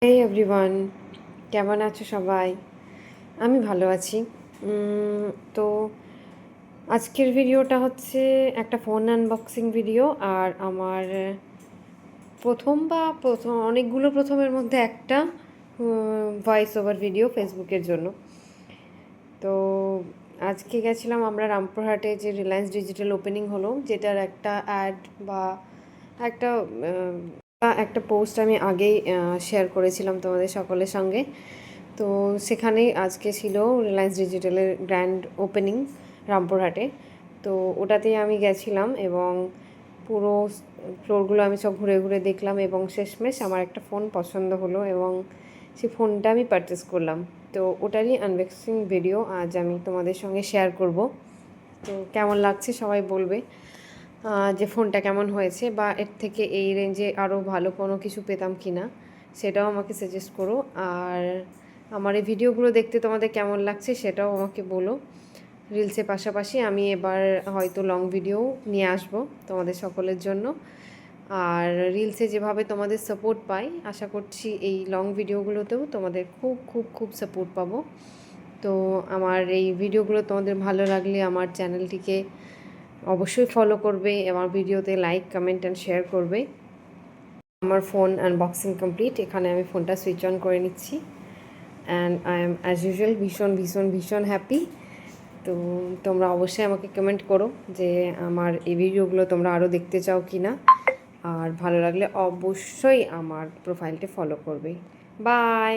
এই এভরিওয়ান, কেমন আছো সবাই? আমি ভালো আছি। তো আজকের ভিডিওটা হচ্ছে একটা ফোন আনবক্সিং ভিডিও। আর আমার প্রথম অনেকগুলো প্রথমের মধ্যে একটা ভয়েস ওভার ভিডিও ফেসবুকের জন্য। তো আজকে গেছিলাম আমরা রামপুরহাটে, যে রিলায়েন্স ডিজিটাল ওপেনিং হলো, যেটার একটা অ্যাড বা একটা একটা পোস্ট আমি আগেই শেয়ার করেছিলাম তোমাদের সকলের সঙ্গে। তো সেখানেই আজকে ছিল রিলায়েন্স ডিজিটালের গ্র্যান্ড ওপেনিং রামপুরহাটে। তো ওটাতেই আমি গেছিলাম এবং পুরো ফ্লোরগুলো আমি সব ঘুরে ঘুরে দেখলাম এবং শেষমেশ আমার একটা ফোন পছন্দ হলো এবং সেই ফোনটা আমি পারচেস করলাম। তো ওটারই আনবক্সিং ভিডিও আজ আমি তোমাদের সঙ্গে শেয়ার করব। তো কেমন লাগছে সবাই বলবে, যে ফোনটা কেমন হয়েছে, বা এর থেকে এই রেঞ্জে আরও ভালো কোনো কিছু পেতাম কি না সেটাও আমাকে সাজেস্ট করো। আর আমার এই ভিডিওগুলো দেখতে তোমাদের কেমন লাগছে সেটাও আমাকে বলো। রিলসের পাশাপাশি আমি এবার হয়তো লং ভিডিও নিয়ে আসবো তোমাদের সকলের জন্য। আর রিলসে যেভাবে তোমাদের সাপোর্ট পাই, আশা করছি এই লং ভিডিওগুলোতেও তোমাদের খুব খুব খুব সাপোর্ট পাবো। তো আমার এই ভিডিওগুলো তোমাদের ভালো লাগলে আমার চ্যানেলটিকে অবশ্যই ফলো করবে, আমার ভিডিওতে লাইক, কমেন্ট অ্যান্ড শেয়ার করবে। আমার ফোন আনবক্সিং কমপ্লিট। এখানে আমি ফোনটা সুইচ অন করে নিচ্ছি and I am as usual ভীষণ ভীষণ ভীষণ হ্যাপি। তো তোমরা অবশ্যই আমাকে কমেন্ট করো যে আমার এই ভিডিওগুলো তোমরা আরও দেখতে চাও কি না। আর ভালো লাগলে অবশ্যই আমার প্রোফাইলটি ফলো করবে। বাই।